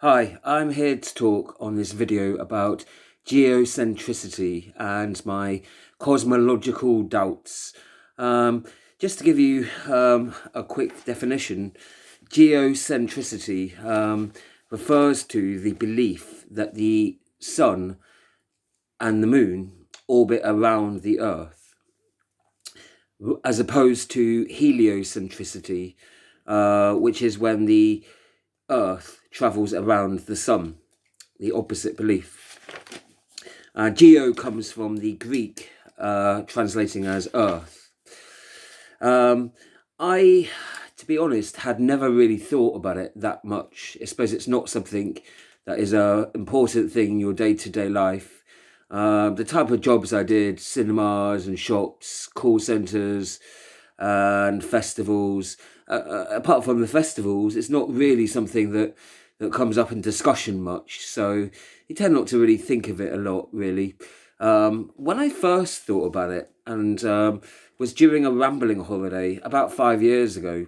Hi, I'm here to talk on this video about geocentricity and my cosmological doubts. Just to give you a quick definition, geocentricity refers to the belief that the sun and the moon orbit around the earth, as opposed to heliocentricity, which is when the earth travels around the sun, the opposite belief. Geo comes from the Greek, translating as earth. I, to be honest, had never really thought about it that much. I suppose it's not something that is an important thing in your day-to-day life. The type of jobs I did, cinemas and shops, call centres and festivals, apart from the festivals, it's not really something that comes up in discussion much. So you tend not to really think of it a lot, really. When I first thought about it, and was during a rambling holiday about 5 years ago.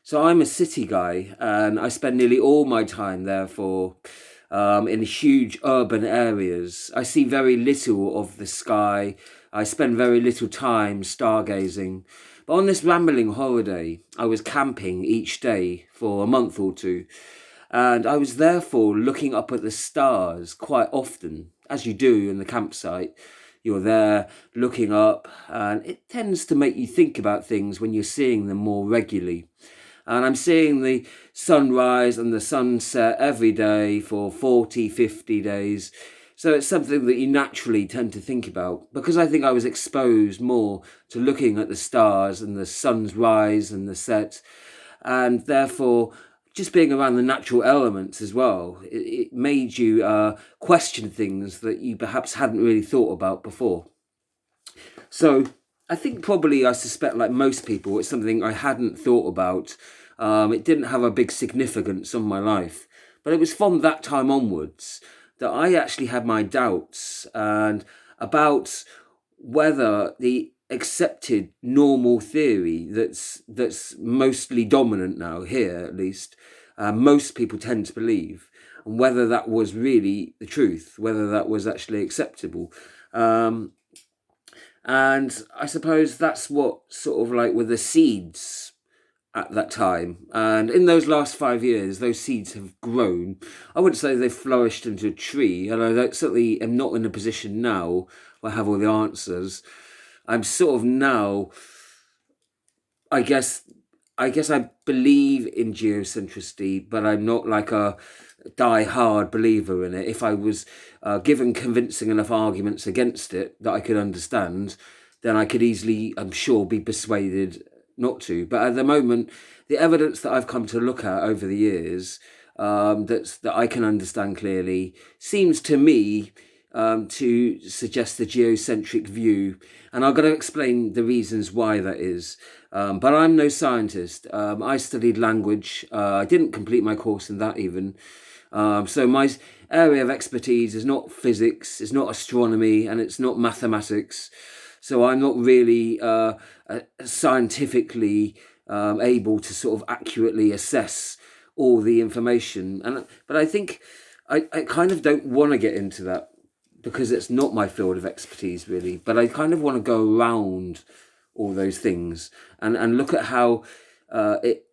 So I'm a city guy, and I spend nearly all my time, therefore, in huge urban areas. I see very little of the sky. I spend very little time stargazing. But on this rambling holiday, I was camping each day for a month or two. And I was therefore looking up at the stars quite often, as you do in the campsite. You're there looking up, and it tends to make you think about things when you're seeing them more regularly. And I'm seeing the sunrise and the sunset every day for 40, 50 days. So it's something that you naturally tend to think about, because I think I was exposed more to looking at the stars and the sun's rise and the set, and therefore just being around the natural elements as well. It made you question things that you perhaps hadn't really thought about before. So I think probably, I suspect, like most people, it's something I hadn't thought about. It didn't have a big significance on my life. But it was from that time onwards that I actually had my doubts and about whether the accepted normal theory that's mostly dominant now here, at least, most people tend to believe, and whether that was really the truth, whether that was actually acceptable. And I suppose that's what sort of like were the seeds at that time. And in those last 5 years, those seeds have grown. I wouldn't say they've flourished into a tree, and I certainly am not in a position now where I have all the answers. I'm sort of now, I guess, I believe in geocentricity, but I'm not like a die-hard believer in it. If I was given convincing enough arguments against it that I could understand, then I could easily, I'm sure, be persuaded not to. But at the moment, the evidence that I've come to look at over the years, that I can understand clearly, seems to me to suggest the geocentric view. And I'm going to explain the reasons why that is. But I'm no scientist. I studied language. I didn't complete my course in that even. So my area of expertise is not physics, it's not astronomy, and it's not mathematics. So I'm not really scientifically able to sort of accurately assess all the information. But I think I kind of don't want to get into that, because it's not my field of expertise really. But I kind of want to go around all those things and look at how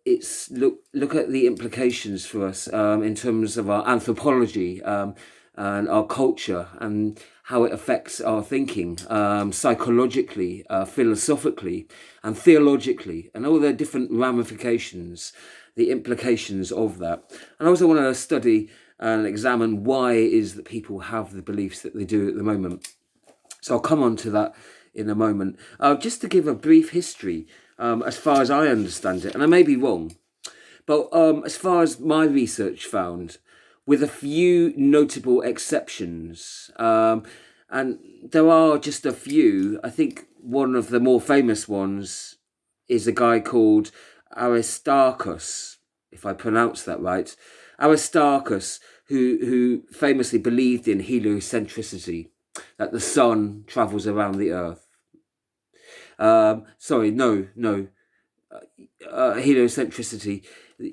it's look at the implications for us in terms of our anthropology and our culture, and how it affects our thinking psychologically, philosophically, and theologically, and all the different ramifications, the implications of that. And I also want to study and examine why it is that people have the beliefs that they do at the moment. So I'll come on to that in a moment. Just to give a brief history, as far as I understand it, and I may be wrong, but as far as my research found, with a few notable exceptions, and there are just a few. I think one of the more famous ones is a guy called Aristarchus, if I pronounce that right. Aristarchus, who famously believed in heliocentricity, that the sun travels around the earth. Sorry, no, heliocentricity.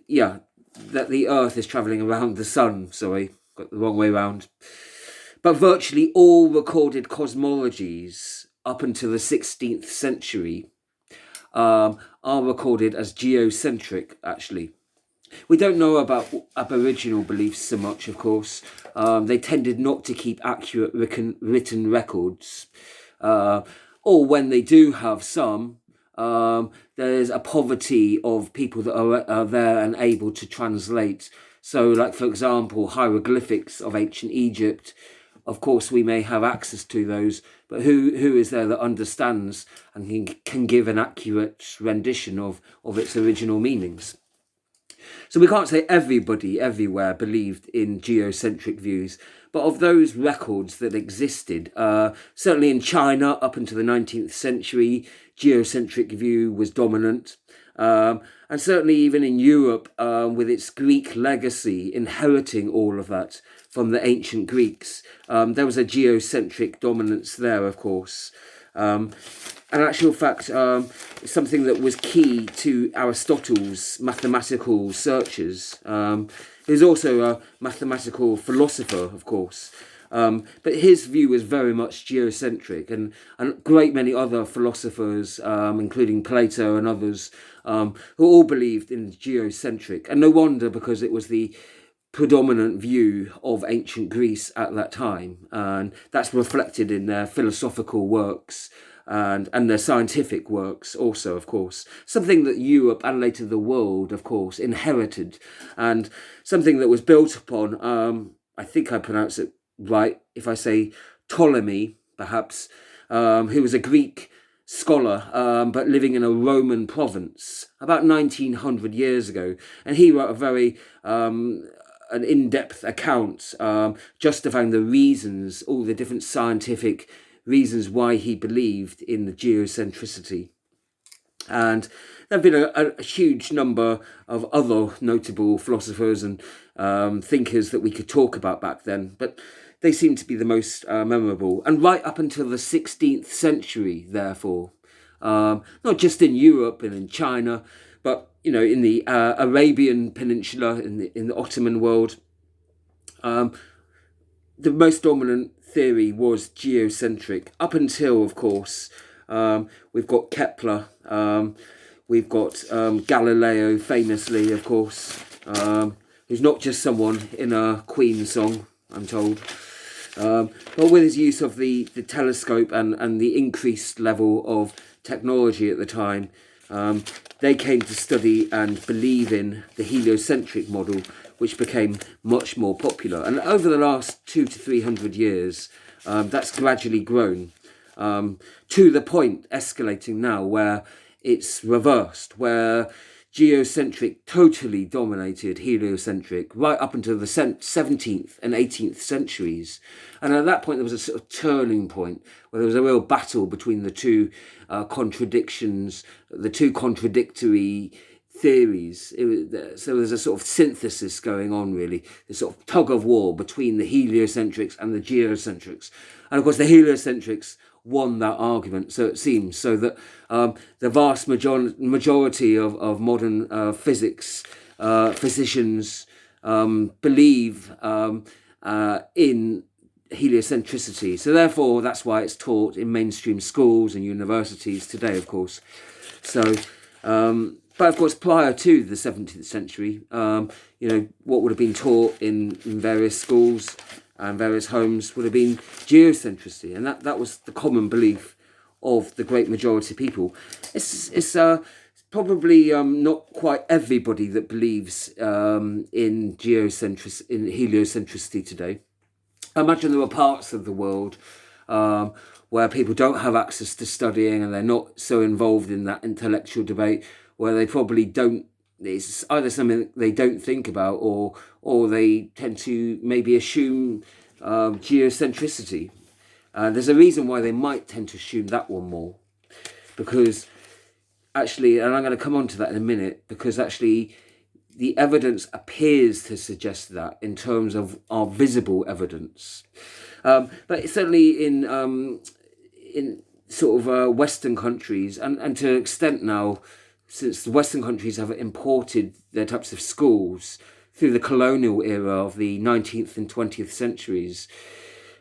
Yeah, that the Earth is travelling around the sun. Sorry, got the wrong way round. But virtually all recorded cosmologies up until the 16th century are recorded as geocentric, actually. We don't know about Aboriginal beliefs so much, of course. They tended not to keep accurate written records. Or when they do have some, there's a poverty of people that are there and able to translate. So, like, for example, hieroglyphics of ancient Egypt, of course, we may have access to those, but who is there that understands and can give an accurate rendition of its original meanings? So we can't say everybody everywhere believed in geocentric views, but of those records that existed, certainly in China up until the 19th century, geocentric view was dominant. And certainly even in Europe, with its Greek legacy, inheriting all of that from the ancient Greeks, there was a geocentric dominance there, of course. In actual fact, something that was key to Aristotle's mathematical searches. He was also a mathematical philosopher, of course. But his view was very much geocentric, and a great many other philosophers, including Plato and others, who all believed in geocentric. And no wonder, because it was the predominant view of ancient Greece at that time, and that's reflected in their philosophical works and their scientific works also, of course. Something that Europe and later the world, of course, inherited, and something that was built upon, I think I pronounce it right if I say Ptolemy, perhaps, who was a Greek scholar, but living in a Roman province about 1900 years ago. And he wrote a very an in-depth account justifying the reasons, all the different scientific reasons why he believed in the geocentricity. And there have been a huge number of other notable philosophers and thinkers that we could talk about back then, but they seem to be the most memorable. And right up until the 16th century, therefore, not just in Europe and in China, but in the Arabian Peninsula, in the Ottoman world, the most dominant theory was geocentric. Up until, of course, we've got Kepler, we've got Galileo, famously, of course, who's not just someone in a Queen song, I'm told, but with his use of the telescope and the increased level of technology at the time, they came to study and believe in the heliocentric model, which became much more popular. And over the last 200 to 300 years, that's gradually grown to the point, escalating now, where it's reversed, where geocentric totally dominated heliocentric right up until the 17th and 18th centuries. And at that point, there was a sort of turning point where there was a real battle between the two contradictions, the two contradictory theories. So there's a sort of synthesis going on, really, this sort of tug of war between the heliocentrics and the geocentrics. And of course, the heliocentrics won that argument, so it seems, so that the vast majority of modern physicians believe in heliocentricity. So therefore, that's why it's taught in mainstream schools and universities today, of course. So, but of course, prior to the 17th century, what would have been taught in various schools and various homes would have been geocentricity, and that was the common belief of the great majority of people. It's probably not quite everybody that believes in heliocentricity today. I imagine there are parts of the world where people don't have access to studying and they're not so involved in that intellectual debate, where they probably don't. It's either something they don't think about, or they tend to maybe assume geocentricity. There's a reason why they might tend to assume that one more, because actually, and I'm going to come on to that in a minute, because actually the evidence appears to suggest that in terms of our visible evidence. But certainly in sort of Western countries, and to an extent now, since the Western countries have imported their types of schools, through the colonial era of the 19th and 20th centuries.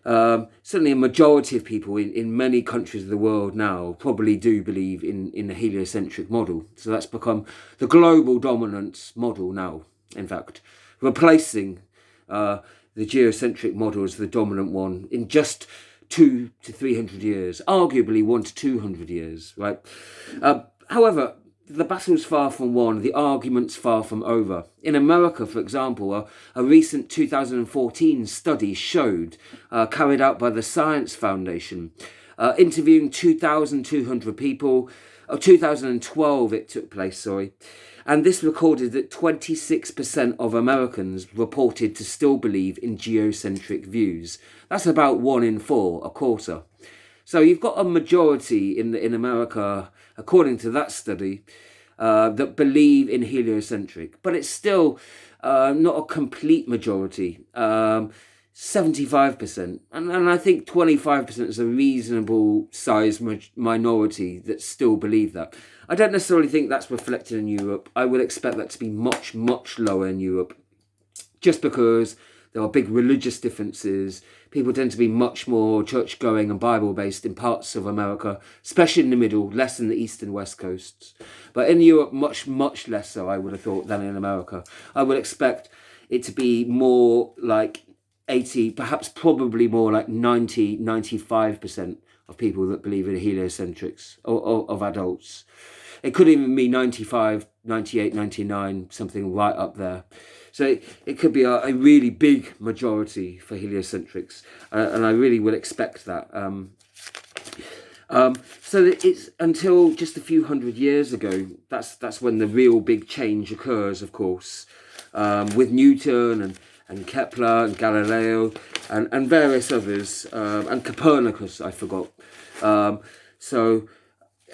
Certainly a majority of people in many countries of the world now probably do believe in the heliocentric model. So that's become the global dominant model now, in fact, replacing the geocentric model as the dominant one in just 200 to 300 years, arguably 100 to 200 years, right? However, the battle's far from won, the argument's far from over. In America, for example, a recent 2014 study showed, carried out by the Science Foundation, interviewing 2,200 people, 2012 it took place, sorry, and this recorded that 26% of Americans reported to still believe in geocentric views. That's about 1 in 4, a quarter. So you've got a majority in America, according to that study, that believe in heliocentric, but it's still not a complete majority, 75%. And I think 25% is a reasonable size minority that still believe that. I don't necessarily think that's reflected in Europe. I would expect that to be much, much lower in Europe, just because there are big religious differences. People tend to be much more church-going and Bible-based in parts of America, especially in the middle, less in the east and west coasts. But in Europe, much, much less so, I would have thought, than in America. I would expect it to be more like 80, perhaps probably more like 90, 95% of people that believe in heliocentrics, or of adults. It could even be 95, 98, 99, something right up there. So it could be a really big majority for heliocentrics, and I really would expect that. So it's until just a few hundred years ago, that's when the real big change occurs, of course, with Newton and Kepler and Galileo and various others, and Copernicus, I forgot. So,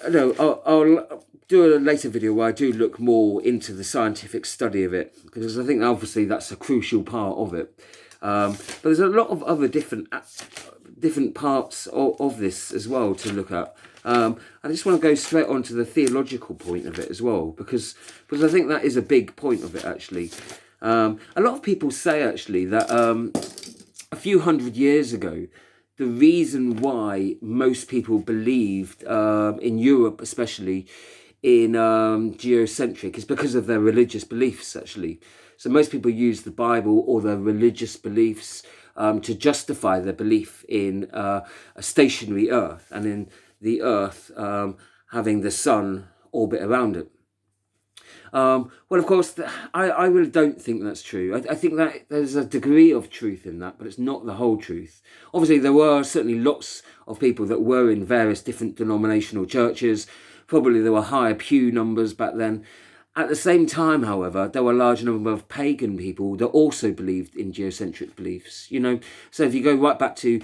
I'll do a later video where I do look more into the scientific study of it, because I think obviously that's a crucial part of it. But there's a lot of other different parts of this as well to look at. I just want to go straight on to the theological point of it as well, because I think that is a big point of it, actually. A lot of people say, actually, that a few hundred years ago, the reason why most people believed, in Europe especially, in geocentric is because of their religious beliefs, actually. So most people use the Bible or their religious beliefs to justify their belief in a stationary Earth, and in the Earth having the sun orbit around it. Well, of course, I really don't think that's true. I think that there's a degree of truth in that, but it's not the whole truth. Obviously, there were certainly lots of people that were in various different denominational churches. Probably there were higher pew numbers back then. At the same time, however, there were a large number of pagan people that also believed in geocentric beliefs. So if you go right back to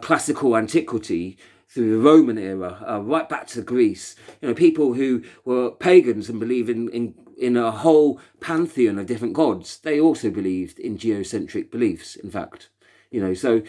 classical antiquity, through the Roman era, right back to Greece, people who were pagans and believed in a whole pantheon of different gods, they also believed in geocentric beliefs, in fact. So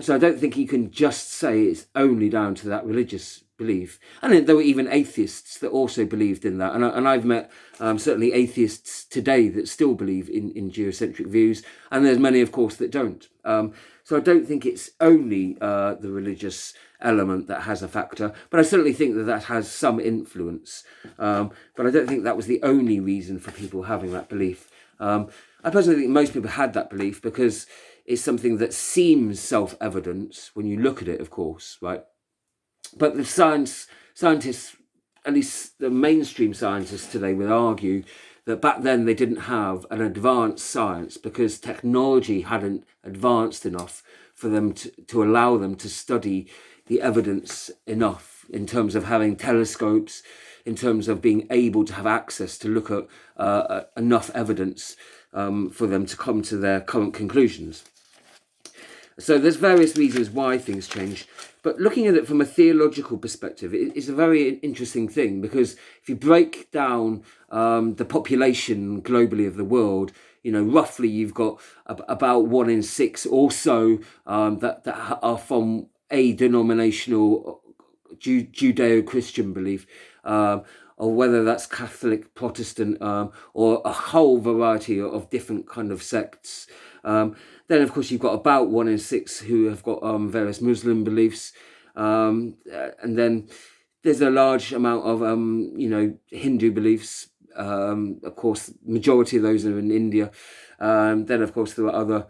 I don't think you can just say it's only down to that religious belief. And then there were even atheists that also believed in that. And I've met certainly atheists today that still believe in geocentric views. And there's many, of course, that don't. So I don't think it's only the religious element that has a factor, but I certainly think that has some influence. But I don't think that was the only reason for people having that belief. I personally think most people had that belief because it's something that seems self-evident when you look at it, of course, right? But the scientists, at least the mainstream scientists today, would argue that back then they didn't have an advanced science because technology hadn't advanced enough for them to allow them to study the evidence enough in terms of having telescopes, in terms of being able to have access to look at enough evidence for them to come to their current conclusions. So there's various reasons why things change. But looking at it from a theological perspective, it's a very interesting thing, because if you break down the population globally of the world, roughly you've got about 1 in 6 or so that are from a denominational Judeo-Christian belief, or whether that's Catholic, Protestant, or a whole variety of different kind of sects. Then, of course, you've got about 1 in 6 who have got various Muslim beliefs, and then there's a large amount of Hindu beliefs. Of course, majority of those are in India. Then, of course, there are other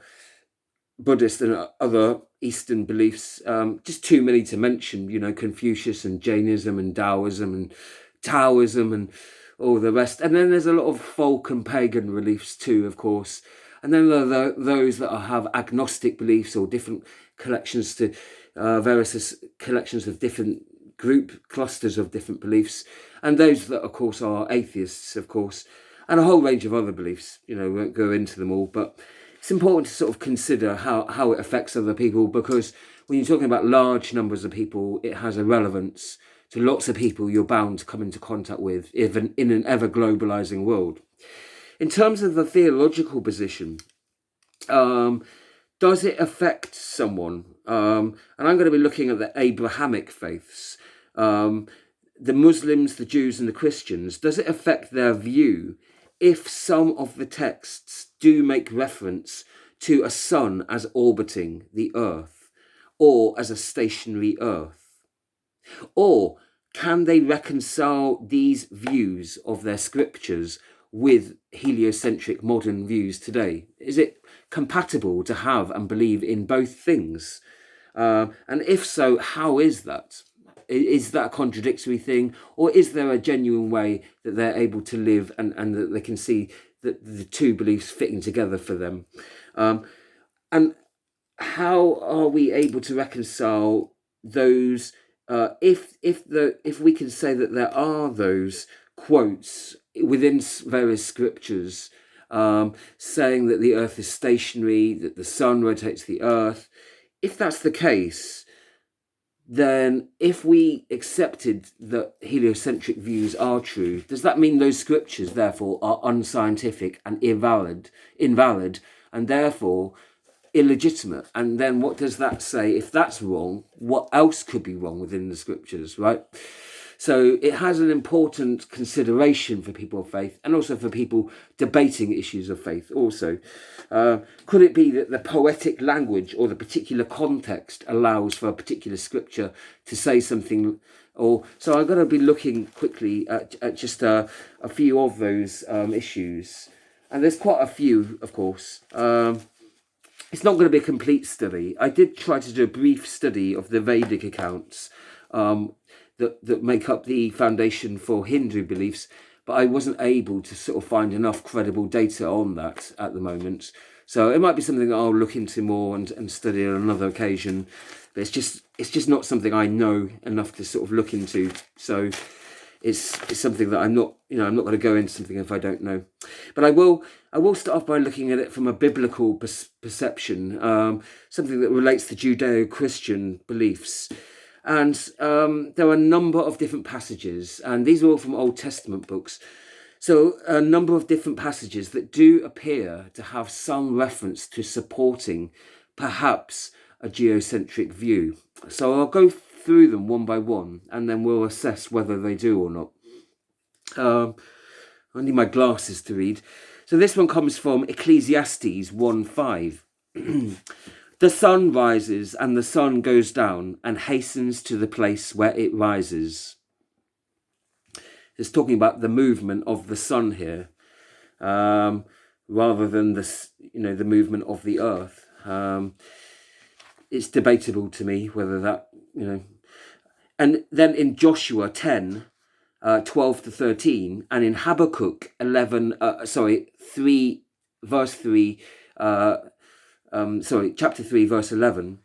Buddhist and other Eastern beliefs, just too many to mention, Confucius and Jainism and Taoism and Taoism and all the rest. And then there's a lot of folk and pagan beliefs too, of course. And then there are those that have agnostic beliefs or different collections to various collections of different group clusters of different beliefs. And those that, of course, are atheists, of course, and a whole range of other beliefs. We won't go into them all, but it's important to sort of consider how it affects other people, because when you're talking about large numbers of people, it has a relevance to lots of people you're bound to come into contact with, even in an ever-globalizing world. In terms of the theological position, does it affect someone? And I'm going to be looking at the Abrahamic faiths, the Muslims, the Jews, and the Christians. Does it affect their view if some of the texts do make reference to a sun as orbiting the earth, or as a stationary earth? Or can they reconcile these views of their scriptures with heliocentric modern views today? Is it compatible to have and believe in both things? And if so, how is that? Is that a contradictory thing, or is there a genuine way that they're able to live and that they can see that the two beliefs fitting together for them? And how are we able to reconcile those? If we can say that there are those quotes within various scriptures saying that the earth is stationary, that the sun rotates the earth, if that's the case, then if we accepted that heliocentric views are true, does that mean those scriptures therefore are unscientific and invalid, and therefore illegitimate? And then what does that say? If that's wrong, what else could be wrong within the scriptures, right? So it has an important consideration for people of faith, and also for people debating issues of faith also. Could it be that the poetic language or the particular context allows for a particular scripture to say something? So I'm going to be looking quickly at just a few of those issues. And there's quite a few, of course. It's not going to be a complete study. I did try to do a brief study of the Vedic accounts that make up the foundation for Hindu beliefs, but I wasn't able to sort of find enough credible data on that at the moment. So it might be something that I'll look into more and study on another occasion. But it's just not something I know enough to sort of look into. So it's something that I'm not going to go into something if I don't know. But I will start off by looking at it from a biblical perception, something that relates to Judeo-Christian beliefs. And there are a number of different passages, and these are all from Old Testament books. So a number of different passages that do appear to have some reference to supporting perhaps a geocentric view. So I'll go through them one by one, and then we'll assess whether they do or not. I need my glasses to read. So this one comes from Ecclesiastes 1:5. The sun rises and the sun goes down and hastens to the place where it rises. It's talking about the movement of the sun here, rather than the movement of the earth. It's debatable to me whether that, And then in Joshua 10, 12 to 13, and in Habakkuk 3, verse 3, chapter 3, verse 11,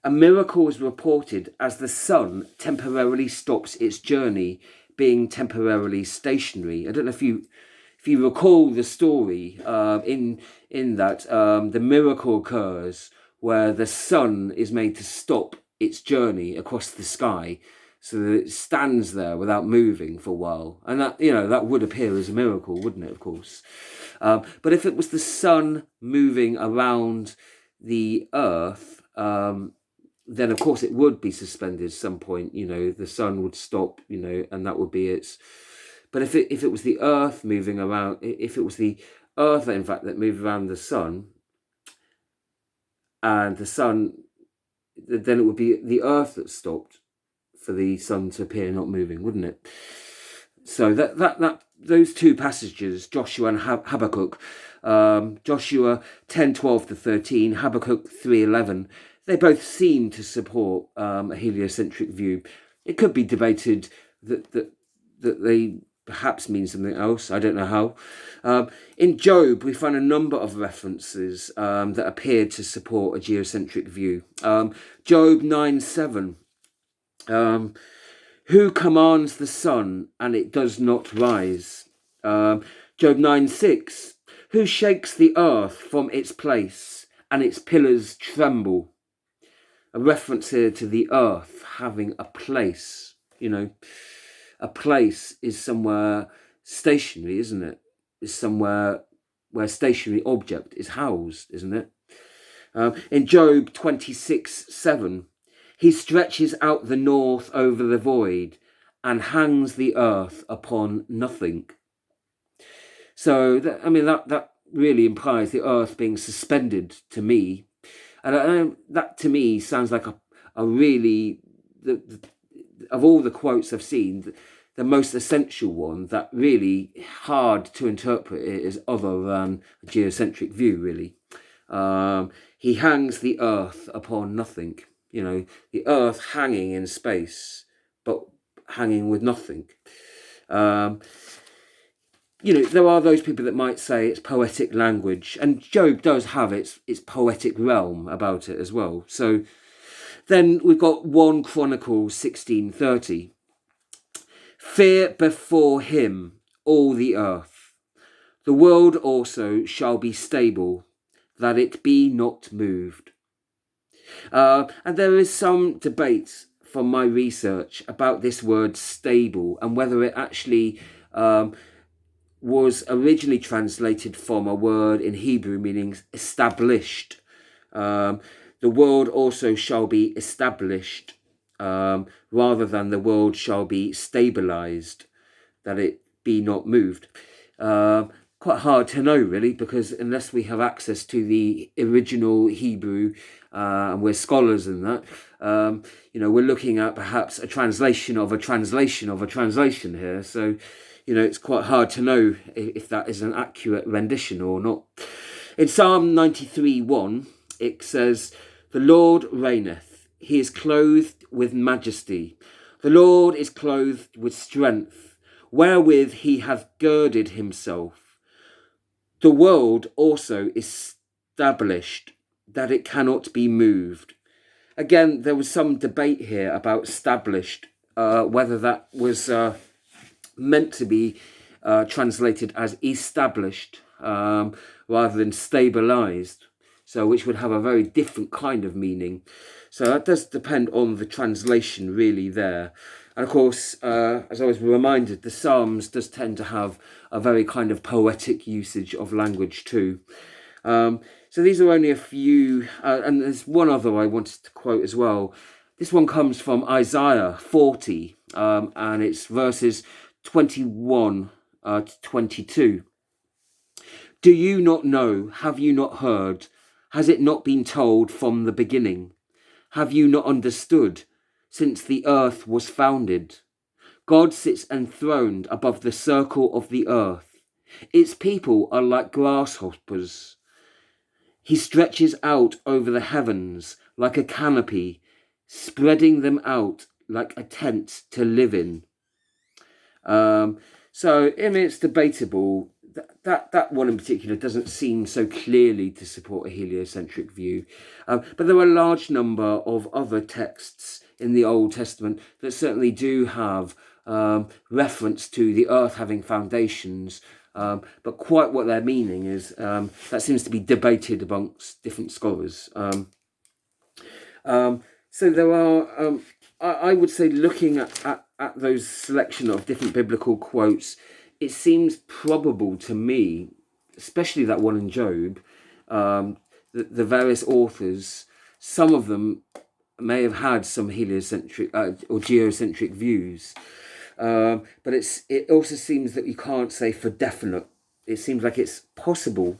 a miracle is reported as the sun temporarily stops its journey, being temporarily stationary. I don't know if you recall the story in that the miracle occurs where the sun is made to stop its journey across the sky, so that it stands there without moving for a while. And that would appear as a miracle, wouldn't it, of course? But if it was the sun moving around the earth, then of course it would be suspended at some point. The sun would stop, and that would be its But if it was the Earth moving around, if it was the Earth, in fact, that moved around the sun, and the sun, then it would be the Earth that stopped for the sun to appear not moving, wouldn't it? So that those two passages, Joshua and Habakkuk, Joshua 10:12-13, Habakkuk 3:11, they both seem to support a heliocentric view. It could be debated that they perhaps mean something else. I don't know how. In Job, we find a number of references that appear to support a geocentric view. Job 9:7. Who commands the sun and it does not rise? Job 9:6. Who shakes the earth from its place and its pillars tremble? A reference here to the earth having a place. You know, a place is somewhere stationary, isn't it? Is somewhere where a stationary object is housed, isn't it? In Job 26:7. He stretches out the north over the void and hangs the earth upon nothing. So, that really implies the earth being suspended to me. And that to me sounds like a really, of all the quotes I've seen, the most essential one that really hard to interpret it is other than a geocentric view, really. He hangs the earth upon nothing. You know, the earth hanging in space, but hanging with nothing. There are those people that might say it's poetic language, and Job does have its poetic realm about it as well. So then we've got 1 Chronicles 16:30. Fear before him all the earth. The world also shall be stable, that it be not moved. And there is some debate from my research about this word stable and whether it actually was originally translated from a word in Hebrew meaning established. The world also shall be established, rather than the world shall be stabilized, that it be not moved. Quite hard to know, really, because unless we have access to the original Hebrew, and we're scholars in that, we're looking at perhaps a translation of a translation of a translation here. So, it's quite hard to know if that is an accurate rendition or not. In Psalm 93:1, it says, "The Lord reigneth, he is clothed with majesty. The Lord is clothed with strength, wherewith he hath girded himself. The world also is established, that it cannot be moved." Again, there was some debate here about established, whether that was meant to be translated as established rather than stabilized, so which would have a very different kind of meaning. So that does depend on the translation really there. And of course, as I was reminded, the Psalms does tend to have a very kind of poetic usage of language too. So these are only a few, and there's one other I wanted to quote as well. This one comes from Isaiah 40, and it's verses 21 to 22. "Do you not know? Have you not heard? Has it not been told from the beginning? Have you not understood? Since the earth was founded, God sits enthroned above the circle of the earth. Its people are like grasshoppers. He stretches out over the heavens like a canopy, spreading them out like a tent to live in." It's debatable. That one in particular doesn't seem so clearly to support a heliocentric view. But there are a large number of other texts in the Old Testament that certainly do have reference to the earth having foundations, but quite what their meaning is, that seems to be debated amongst different scholars. So there are, I would say, looking at those selection of different biblical quotes, it seems probable to me, especially that one in Job, the various authors, some of them may have had some heliocentric or geocentric views. But it also seems that you can't say for definite. It seems like it's possible,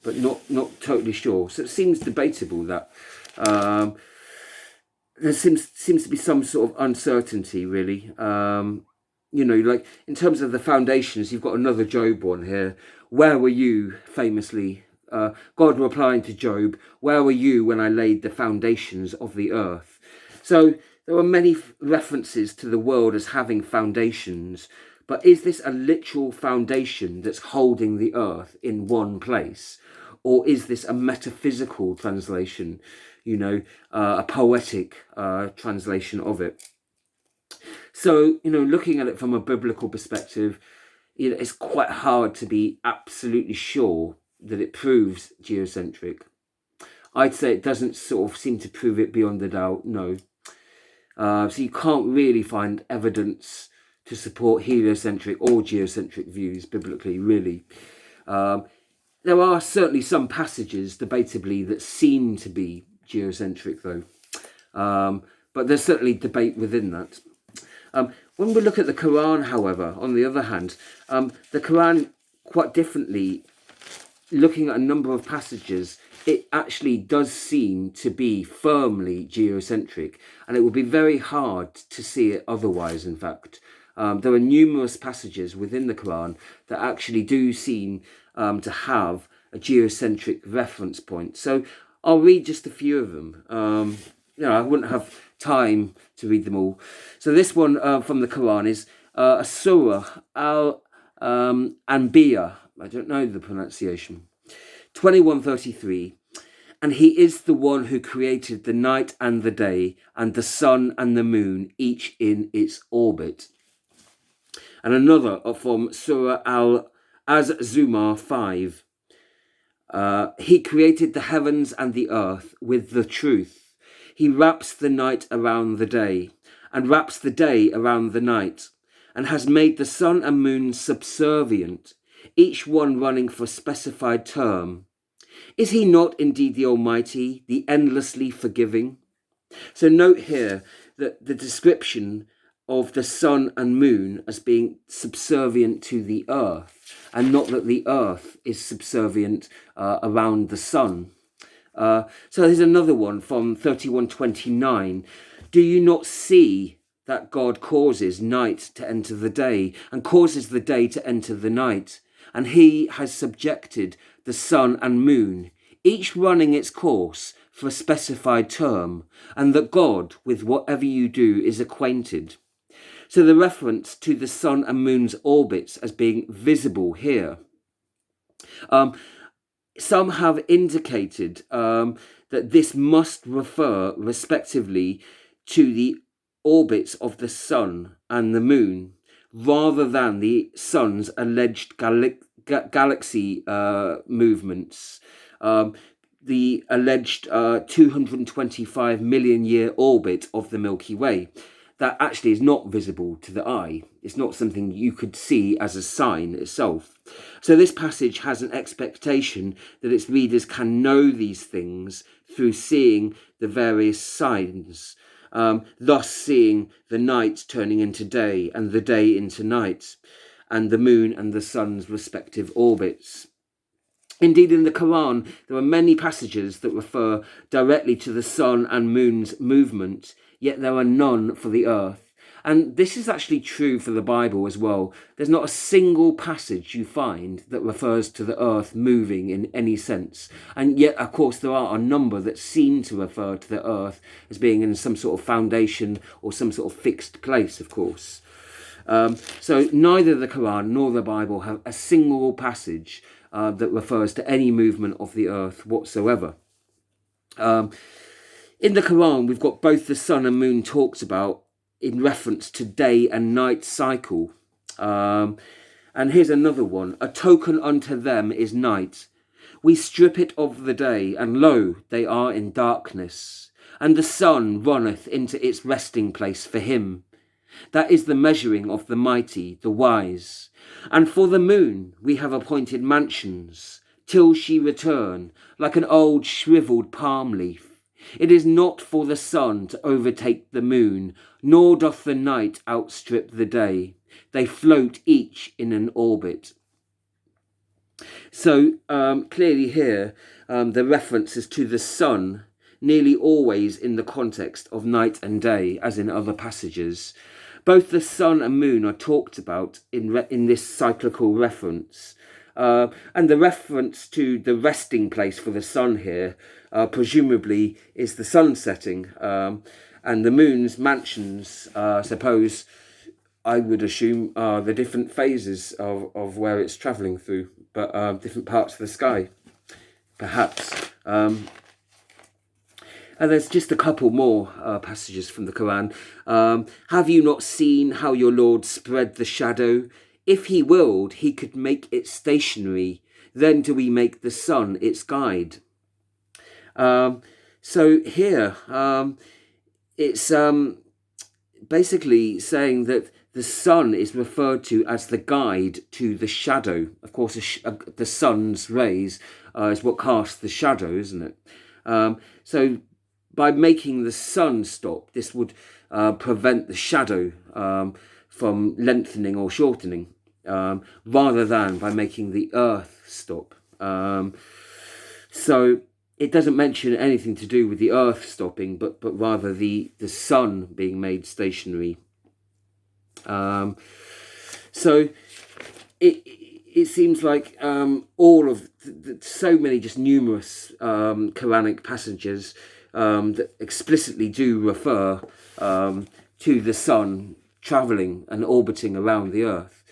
but not totally sure. So it seems debatable that there seems to be some sort of uncertainty, really. Like in terms of the foundations, you've got another Job one here. Where were you, famously? God replying to Job, where were you when I laid the foundations of the earth? So there are many references to the world as having foundations, but is this a literal foundation that's holding the earth in one place? Or is this a metaphysical translation, a poetic translation of it? So, looking at it from a biblical perspective, it's quite hard to be absolutely sure that it proves geocentric. I'd say it doesn't sort of seem to prove it beyond a doubt, no. So you can't really find evidence to support heliocentric or geocentric views biblically, really. There are certainly some passages, debatably, that seem to be geocentric, though. But there's certainly debate within that. When we look at the Quran, however, on the other hand, the Quran, quite differently, looking at a number of passages, it actually does seem to be firmly geocentric, and it would be very hard to see it otherwise, in fact. There are numerous passages within the Quran that actually do seem to have a geocentric reference point. So I'll read just a few of them. I wouldn't have time to read them all. So this one from the Quran is a surah, Al-Anbiya. I don't know the pronunciation. 21:33. And he is the one who created the night and the day, and the sun and the moon, each in its orbit. And another from Surah Al-Zumar 5. He created the heavens and the earth with the truth. He wraps the night around the day, and wraps the day around the night, and has made the sun and moon subservient, each one running for a specified term. Is he not indeed the Almighty, the endlessly forgiving? So note here that the description of the sun and moon as being subservient to the earth, and not that the earth is subservient around the sun. So here's another one from 31:29. Do you not see that God causes night to enter the day, and causes the day to enter the night? And he has subjected the sun and moon, each running its course for a specified term, and that God, with whatever you do, is acquainted. So the reference to the sun and moon's orbits as being visible here. Some have indicated that this must refer respectively to the orbits of the sun and the moon, rather than the sun's alleged galaxy movements, the alleged 225 million year orbit of the Milky Way. That actually is not visible to the eye. It's not something you could see as a sign itself. So this passage has an expectation that its readers can know these things through seeing the various signs, thus seeing the night turning into day and the day into night, and the moon and the sun's respective orbits. Indeed, in the Quran, there are many passages that refer directly to the sun and moon's movement, yet there are none for the earth. And this is actually true for the Bible as well. There's not a single passage you find that refers to the earth moving in any sense. And yet, of course, there are a number that seem to refer to the earth as being in some sort of foundation or some sort of fixed place, of course. So neither the Quran nor the Bible have a single passage that refers to any movement of the earth whatsoever. In the Quran, we've got both the sun and moon talked about in reference to day and night cycle. And here's another one. A token unto them is night. We strip it of the day, and lo, they are in darkness. And the sun runneth into its resting place for him. That is the measuring of the mighty, the wise. And for the moon we have appointed mansions, till she return, like an old shrivelled palm leaf. It is not for the sun to overtake the moon, nor doth the night outstrip the day. They float each in an orbit. So clearly here, the reference is to the sun, nearly always in the context of night and day, as in other passages. Both the sun and moon are talked about in this cyclical reference. And the reference to the resting place for the sun here, presumably, is the sun setting. And the moon's mansions, suppose, I would assume, are the different phases of where it's travelling through, but different parts of the sky, perhaps. And there's just a couple more passages from the Quran. Have you not seen how your Lord spread the shadow? If he willed, he could make it stationary. Then do we make the sun its guide? So here, it's basically saying that the sun is referred to as the guide to the shadow. Of course, the sun's rays is what casts the shadow, isn't it? So by making the sun stop, this would prevent the shadow from lengthening or shortening, rather than by making the earth stop. So it doesn't mention anything to do with the earth stopping, but rather the sun being made stationary. So it seems like all of so many, just numerous Quranic passages that explicitly do refer to the sun travelling and orbiting around the earth.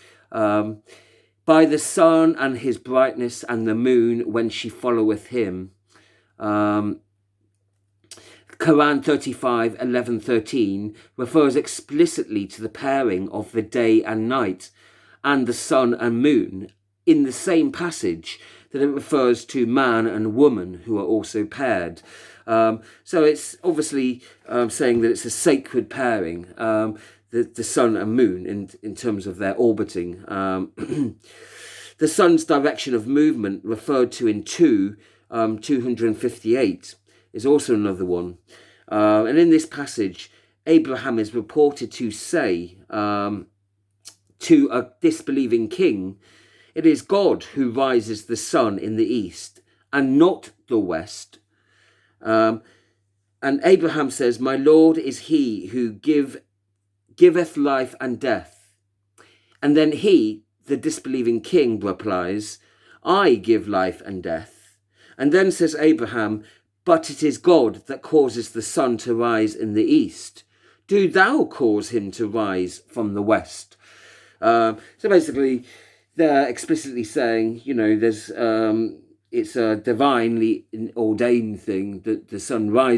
By the sun and his brightness, and the moon when she followeth him. Quran 35, 11, 13 refers explicitly to the pairing of the day and night and the sun and moon in the same passage that it refers to man and woman who are also paired. So it's obviously saying that it's a sacred pairing, the sun and moon in terms of their orbiting. The sun's direction of movement referred to in 258 is also another one. And in this passage, Abraham is reported to say to a disbelieving king, it is God who rises the sun in the east and not the west. And Abraham says, my Lord is he who giveth life and death. And then he, the disbelieving king, replies, I give life and death. And then says Abraham, but it is God that causes the sun to rise in the east. Do thou cause him to rise from the west? So basically, they're explicitly saying, there's it's a divinely ordained thing that the sun rises